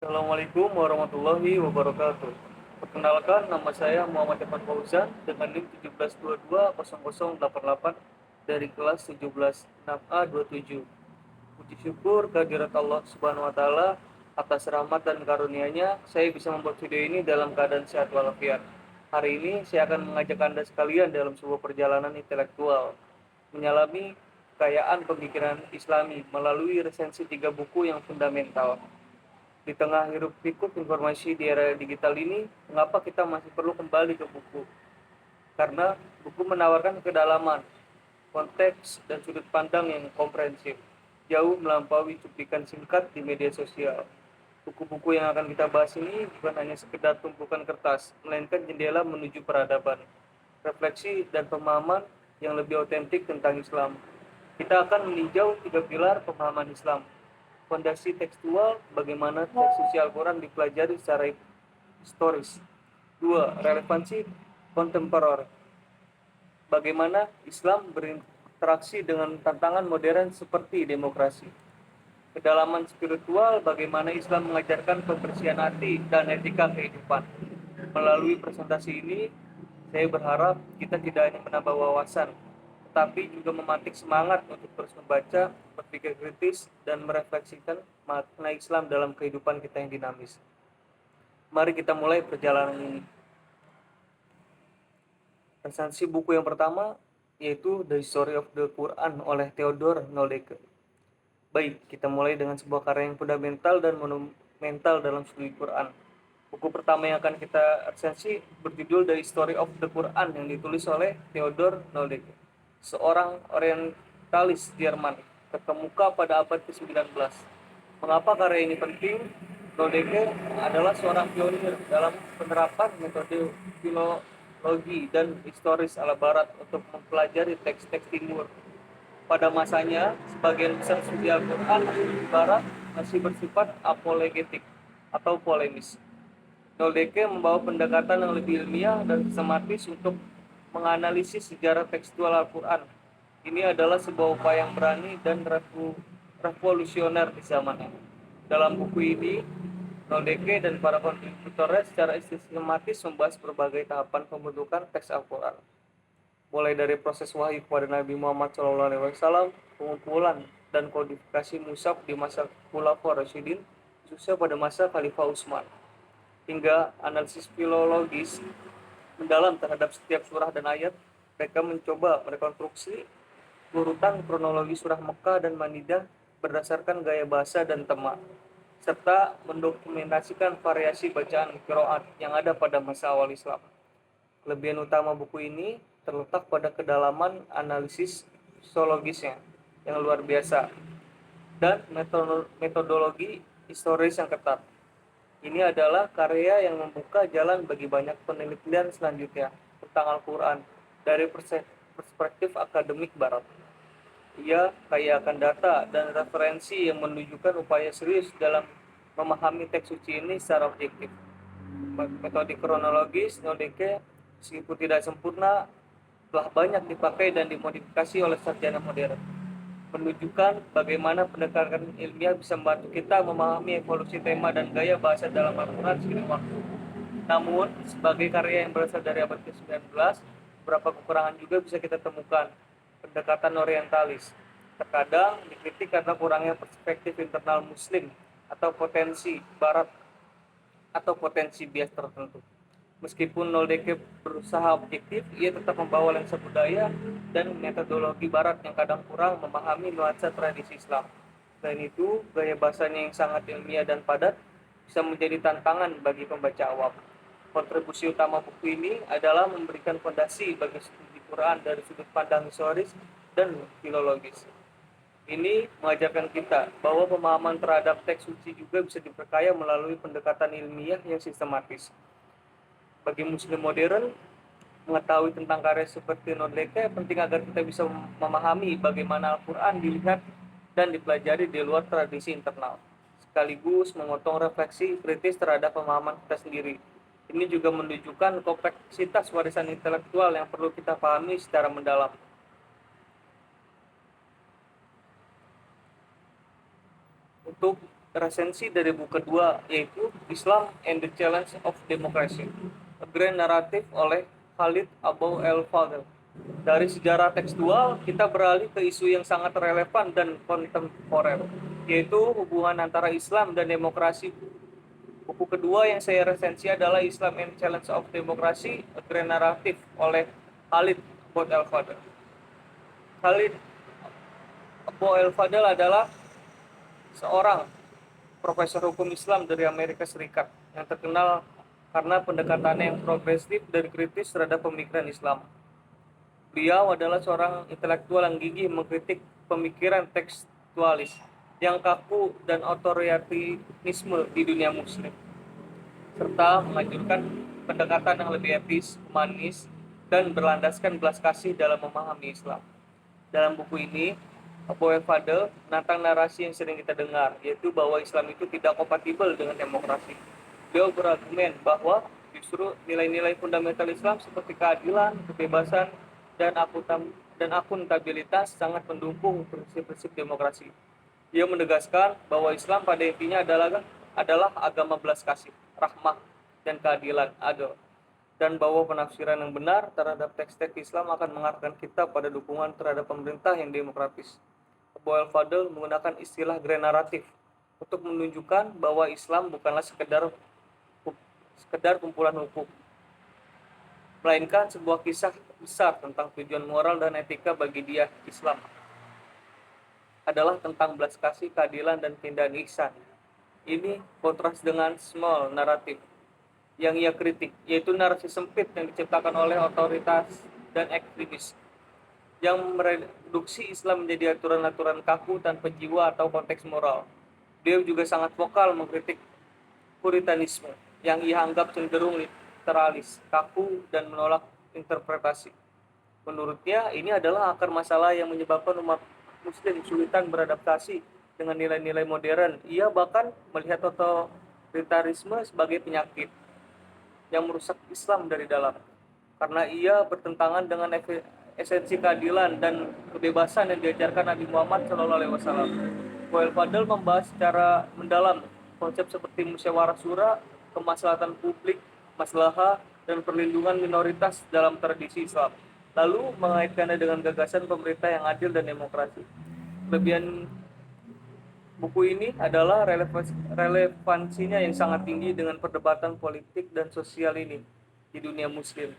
Assalamualaikum warahmatullahi wabarakatuh. Perkenalkan, nama saya Muhammad Evan Fauzan dengan NIM 17220088 dari kelas 17 6A 27. Puji syukur kehadirat Allah Subhanahu wa taala atas rahmat dan karunia-Nya saya bisa membuat video ini dalam keadaan sehat walafiat. Hari ini saya akan mengajak Anda sekalian dalam sebuah perjalanan intelektual menyelami kekayaan pemikiran Islami melalui resensi 3 buku yang fundamental. Di tengah hiruk-pikuk informasi di era digital ini, mengapa kita masih perlu kembali ke buku? Karena buku menawarkan kedalaman, konteks, dan sudut pandang yang komprehensif, jauh melampaui cuplikan singkat di media sosial. Buku-buku yang akan kita bahas ini bukan hanya sekedar tumpukan kertas, melainkan jendela menuju peradaban, refleksi, dan pemahaman yang lebih otentik tentang Islam. Kita akan meninjau 3 pilar pemahaman Islam. Fondasi tekstual, bagaimana teks suci Al-Quran dipelajari secara historis. 2. Relevansi kontemporer, bagaimana Islam berinteraksi dengan tantangan modern seperti demokrasi. Kedalaman spiritual, bagaimana Islam mengajarkan kebersihan hati dan etika kehidupan. Melalui presentasi ini, saya berharap kita tidak hanya menambah wawasan, tetapi juga memantik semangat untuk terus membaca, berpikir kritis, dan merefleksikan makna Islam dalam kehidupan kita yang dinamis. Mari kita mulai perjalanan ini. Resensi buku yang pertama yaitu The History of the Quran oleh Theodor Noldeke. Baik, kita mulai dengan sebuah karya yang fundamental dan monumental dalam studi Quran. Buku pertama yang akan kita resensi berjudul The History of the Quran yang ditulis oleh Theodor Noldeke, seorang orientalis Jerman, terkemuka pada abad ke-19. Mengapa karya ini penting? Noldeke adalah seorang pionir dalam penerapan metode filologi dan historis ala barat untuk mempelajari teks-teks timur. Pada masanya, sebagian besar studi Al-Quran di Barat masih bersifat apologetik atau polemis. Noldeke membawa pendekatan yang lebih ilmiah dan sistematis untuk menganalisis sejarah tekstual Al-Quran. Ini adalah sebuah upaya yang berani dan revolusioner di zamannya. Dalam buku ini, Noldeke dan para kontributornya secara sistematis membahas berbagai tahapan pembentukan teks Al-Quran, mulai dari proses wahyu kepada Nabi Muhammad SAW, pengumpulan dan kodifikasi mushaf di masa Khulafaur Rasyidin, khususnya pada masa Khalifah Utsman, hingga analisis filologis mendalam terhadap setiap surah dan ayat. Mereka mencoba merekonstruksi urutan kronologi surah Mekah dan Madinah berdasarkan gaya bahasa dan tema, serta mendokumentasikan variasi bacaan qiraat yang ada pada masa awal Islam. Kelebihan utama buku ini terletak pada kedalaman analisis sosiologisnya yang luar biasa dan metodologi historis yang ketat. Ini adalah karya yang membuka jalan bagi banyak penelitian selanjutnya tentang Al-Quran dari perspektif akademik Barat. Ia kaya akan data dan referensi yang menunjukkan upaya serius dalam memahami teks suci ini secara objektif. Metode kronologis Noldeke, meskipun tidak sempurna, telah banyak dipakai dan dimodifikasi oleh sarjana modern, menunjukkan bagaimana pendekatan ilmiah bisa membantu kita memahami evolusi tema dan gaya bahasa dalam Al-Quran seiring waktu. Namun, sebagai karya yang berasal dari abad ke-19, beberapa kekurangan juga bisa kita temukan. Pendekatan orientalis terkadang dikritik karena kurangnya perspektif internal Muslim atau potensi Barat atau potensi bias tertentu. Meskipun Noldeke berusaha objektif, ia tetap membawa lensa budaya dan metodologi Barat yang kadang kurang memahami nuansa tradisi Islam. Selain itu, gaya bahasanya yang sangat ilmiah dan padat bisa menjadi tantangan bagi pembaca awam. Kontribusi utama buku ini adalah memberikan fondasi bagi studi Quran dari sudut pandang historis dan filologis. Ini mengajarkan kita bahwa pemahaman terhadap teks suci juga bisa diperkaya melalui pendekatan ilmiah yang sistematis. Bagi muslim modern, mengetahui tentang karya seperti Noldeke penting agar kita bisa memahami bagaimana Al-Quran dilihat dan dipelajari di luar tradisi internal, sekaligus memotong refleksi kritis terhadap pemahaman kita sendiri. Ini juga menunjukkan kompleksitas warisan intelektual yang perlu kita pahami secara mendalam. Untuk resensi dari buku kedua, yaitu Islam and the Challenge of Democracy, A Grand Narrative oleh Khalid Abou el-Fadl. Dari sejarah tekstual, kita beralih ke isu yang sangat relevan dan kontemporer, yaitu hubungan antara Islam dan demokrasi. Buku kedua yang saya resensi adalah Islam and Challenge of Democracy, A Grand Narrative oleh Khalid Abou el-Fadl. Khalid Abou el-Fadl adalah seorang profesor hukum Islam dari Amerika Serikat yang terkenal karena pendekatannya yang progresif dan kritis terhadap pemikiran Islam. Beliau adalah seorang intelektual yang gigih mengkritik pemikiran tekstualis yang kaku dan otoritarisme di dunia muslim, serta menganjurkan pendekatan yang lebih etis, humanis, dan berlandaskan belas kasih dalam memahami Islam. Dalam buku ini, Abou el-Fadl menantang narasi yang sering kita dengar, yaitu bahwa Islam itu tidak kompatibel dengan demokrasi. Beliau berargumen bahwa justru nilai-nilai fundamental Islam seperti keadilan, kebebasan, dan akuntabilitas sangat mendukung prinsip-prinsip demokrasi. Dia menegaskan bahwa Islam pada intinya adalah agama belas kasih, rahmah, dan keadilan, adil, dan bahwa penafsiran yang benar terhadap teks-teks Islam akan mengarahkan kita pada dukungan terhadap pemerintah yang demokratis. Abou el-Fadl menggunakan istilah grand naratif untuk menunjukkan bahwa Islam bukanlah sekedar kumpulan hukum, melainkan sebuah kisah besar tentang tujuan moral dan etika. Bagi dia, Islam adalah tentang belas kasih, keadilan, dan keindahan ihsan. Ini kontras dengan small naratif yang ia kritik, yaitu narasi sempit yang diciptakan oleh otoritas dan ekstremis yang mereduksi Islam menjadi aturan-aturan kaku tanpa jiwa atau konteks moral. Beliau juga sangat vokal mengkritik puritanisme yang ia anggap cenderung literalis, kaku, dan menolak interpretasi. Menurutnya, ini adalah akar masalah yang menyebabkan umat muslim kesulitan beradaptasi dengan nilai-nilai modern. Ia bahkan melihat otoritarisme sebagai penyakit yang merusak Islam dari dalam, karena ia bertentangan dengan esensi keadilan dan kebebasan yang diajarkan Nabi Muhammad SAW. Abou el-Fadl membahas secara mendalam konsep seperti musyawarah syura, kemaslahatan publik, maslahah, dan perlindungan minoritas dalam tradisi Islam, lalu mengaitkannya dengan gagasan pemerintah yang adil dan demokrasi. Kelebihan buku ini adalah relevansinya yang sangat tinggi dengan perdebatan politik dan sosial ini di dunia muslim.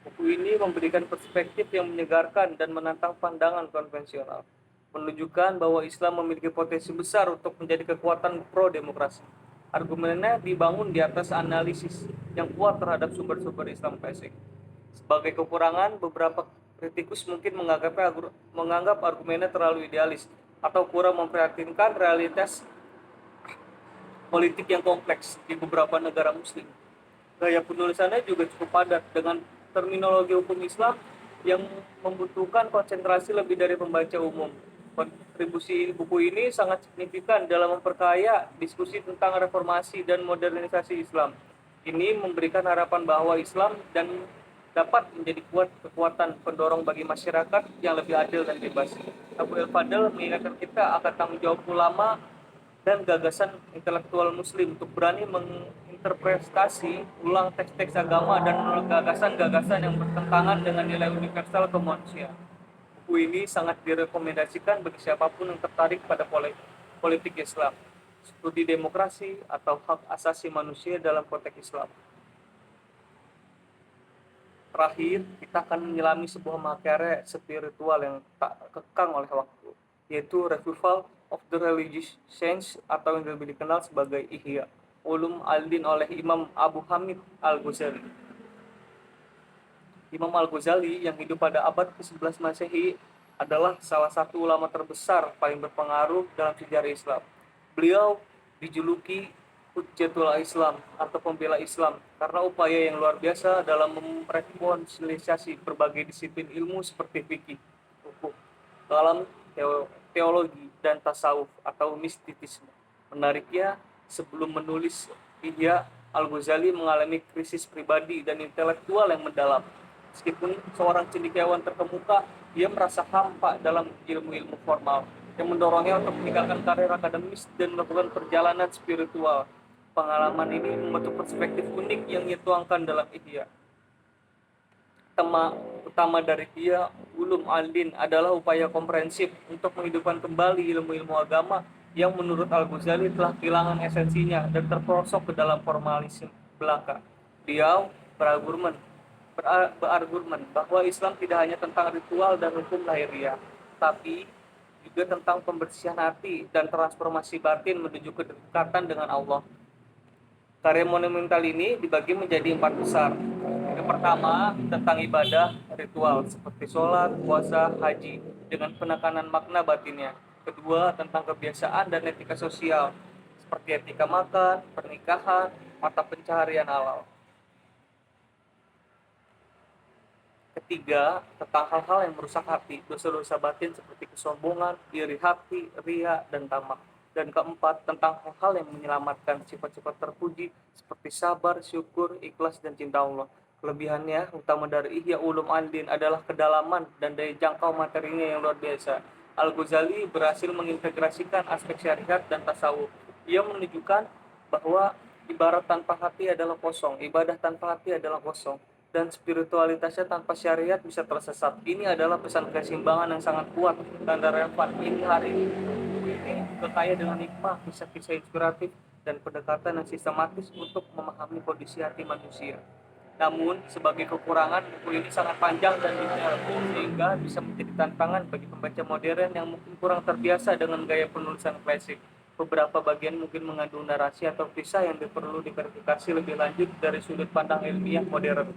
Buku ini memberikan perspektif yang menyegarkan dan menantang pandangan konvensional, menunjukkan bahwa Islam memiliki potensi besar untuk menjadi kekuatan pro-demokrasi. Argumennya dibangun di atas analisis yang kuat terhadap sumber-sumber Islam klasik. Sebagai kekurangan, beberapa kritikus mungkin menganggap argumennya terlalu idealis atau kurang memperhatikan realitas politik yang kompleks di beberapa negara muslim. Gaya penulisannya juga cukup padat dengan terminologi hukum Islam yang membutuhkan konsentrasi lebih dari pembaca umum. Kontribusi buku ini sangat signifikan dalam memperkaya diskusi tentang reformasi dan modernisasi Islam. Ini memberikan harapan bahwa Islam dapat menjadi kekuatan pendorong bagi masyarakat yang lebih adil dan bebas. Abou el-Fadl mengingatkan kita akan tanggung jawab ulama dan gagasan intelektual muslim untuk berani menginterpretasi ulang teks-teks agama dan menolak gagasan-gagasan yang bertentangan dengan nilai universal kemanusiaan. Buku ini sangat direkomendasikan bagi siapapun yang tertarik pada politik Islam, studi demokrasi, atau hak asasi manusia dalam konteks Islam. Terakhir, kita akan menyelami sebuah karya spiritual yang tak kekang oleh waktu, yaitu Revival of the Religious Change atau yang lebih dikenal sebagai Ihya Ulum al-Din oleh Imam Abu Hamid al-Ghazali. Imam al-Ghazali yang hidup pada abad ke-11 Masehi adalah salah satu ulama terbesar paling berpengaruh dalam sejarah Islam. Beliau dijuluki Hujjatul Islam atau pembela Islam karena upaya yang luar biasa dalam merekonsiliasi berbagai disiplin ilmu seperti fikih, hukum, kalam, teologi, dan tasawuf atau mistisisme. Menariknya, sebelum menulis Ihya, Al-Ghazali mengalami krisis pribadi dan intelektual yang mendalam. Meskipun seorang cendekiawan terkemuka, dia merasa hampa dalam ilmu-ilmu formal. yang mendorongnya untuk meninggalkan karir akademis dan melakukan perjalanan spiritual. Pengalaman ini membentuk perspektif unik yang ia tuangkan dalam Ihya. Tema utama dari dia, ulum al-din, adalah upaya komprehensif untuk menghidupkan kembali ilmu-ilmu agama yang menurut Al-Ghazali telah kehilangan esensinya dan terperosok ke dalam formalisme belaka. Beliau berargumen bahwa Islam tidak hanya tentang ritual dan hukum lahiriah, tapi juga tentang pembersihan hati dan transformasi batin menuju kedekatan dengan Allah. Karya monumental ini dibagi menjadi 4 besar. Yang pertama, tentang ibadah ritual seperti sholat, puasa, haji dengan penekanan makna batinnya. Kedua, tentang kebiasaan dan etika sosial seperti etika makan, pernikahan, mata pencaharian halal. Ketiga, tentang hal-hal yang merusak hati, dosa-dosa batin seperti kesombongan, iri hati, ria, dan tamak. Dan keempat, tentang hal-hal yang menyelamatkan sifat-sifat terpuji seperti sabar, syukur, ikhlas, dan cinta Allah. Kelebihannya, utama dari Ihya Ulum Al-Din adalah kedalaman dan daya jangkau materinya yang luar biasa. Al-Ghazali berhasil mengintegrasikan aspek syariat dan tasawuf. Ia menunjukkan bahwa ibarat tanpa hati adalah kosong, ibadah tanpa hati adalah kosong, dan spiritualitasnya tanpa syariat bisa tersesat. Ini adalah pesan keseimbangan yang sangat kuat dan relevan ini hari ini. Buku ini juga kaya dengan hikmah, kisah-kisah inspiratif, dan pendekatan yang sistematis untuk memahami kondisi hati manusia. Namun, sebagai kekurangan, buku ini sangat panjang dan detail, sehingga bisa menjadi tantangan bagi pembaca modern yang mungkin kurang terbiasa dengan gaya penulisan klasik. Beberapa bagian mungkin mengandung narasi atau kisah yang perlu diverifikasi lebih lanjut dari sudut pandang ilmiah modern.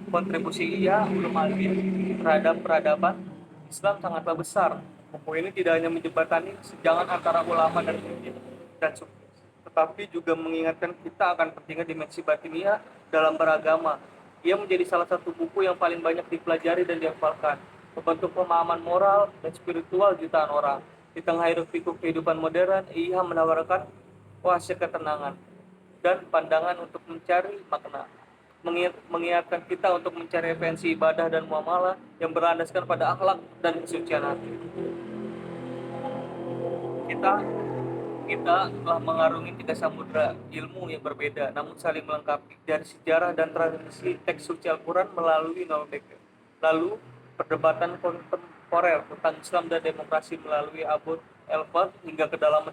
Kontribusi ia Ulum Albin terhadap peradaban Islam sangatlah besar. Buku ini tidak hanya menjembatani sejangan antara ulama dan fikih dan sufi, tetapi juga mengingatkan kita akan pentingnya dimensi batiniah dalam beragama. Ia menjadi salah satu buku yang paling banyak dipelajari dan dihafalkan, membentuk pemahaman moral dan spiritual jutaan orang. Di tengah hiruk-pikuk kehidupan modern, ia menawarkan oase ketenangan dan pandangan untuk mencari makna, mengingatkan kita untuk mencari esensi ibadah dan muamalah yang berlandaskan pada akhlak dan kesucian hati. Kita kita telah mengarungi 3 samudra ilmu yang berbeda namun saling melengkapi, dari sejarah dan tradisi teks suci Al-Quran melalui Nolbeke, lalu perdebatan kontemporer tentang Islam dan demokrasi melalui Abu Elfad, hingga kedalaman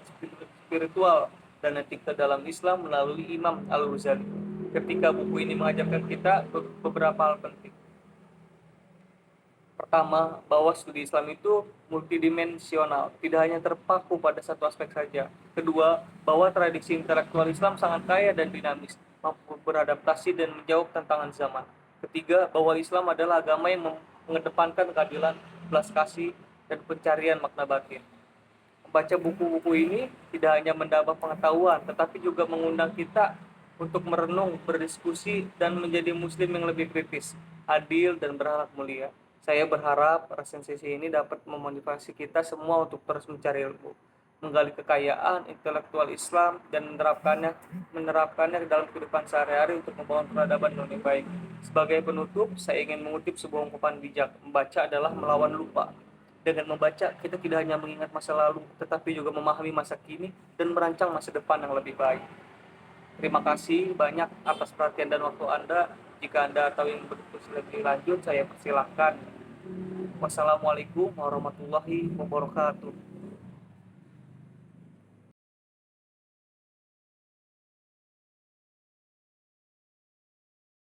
spiritual dan etika dalam Islam melalui Imam Al-Ghazali. Ketika buku ini mengajarkan kita beberapa hal penting. Pertama, bahwa studi Islam itu multidimensional, tidak hanya terpaku pada satu aspek saja. Kedua, bahwa tradisi intelektual Islam sangat kaya dan dinamis, mampu beradaptasi dan menjawab tantangan zaman. Ketiga, bahwa Islam adalah agama yang mengedepankan keadilan, belas kasih, dan pencarian makna batin. Membaca buku-buku ini tidak hanya menambah pengetahuan, tetapi juga mengundang kita untuk merenung, berdiskusi, dan menjadi muslim yang lebih kritis, adil, dan berakhlak mulia. Saya berharap resensi ini dapat memotivasi kita semua untuk terus mencari ilmu, menggali kekayaan intelektual Islam, dan menerapkannya dalam kehidupan sehari-hari untuk membangun peradaban yang lebih baik. Sebagai penutup, saya ingin mengutip sebuah ungkapan bijak, membaca adalah melawan lupa. Dengan membaca, kita tidak hanya mengingat masa lalu, tetapi juga memahami masa kini dan merancang masa depan yang lebih baik. Terima kasih banyak atas perhatian dan waktu Anda. Jika Anda tahu yang berdiskusi lebih lanjut, saya persilahkan. Wassalamualaikum warahmatullahi wabarakatuh.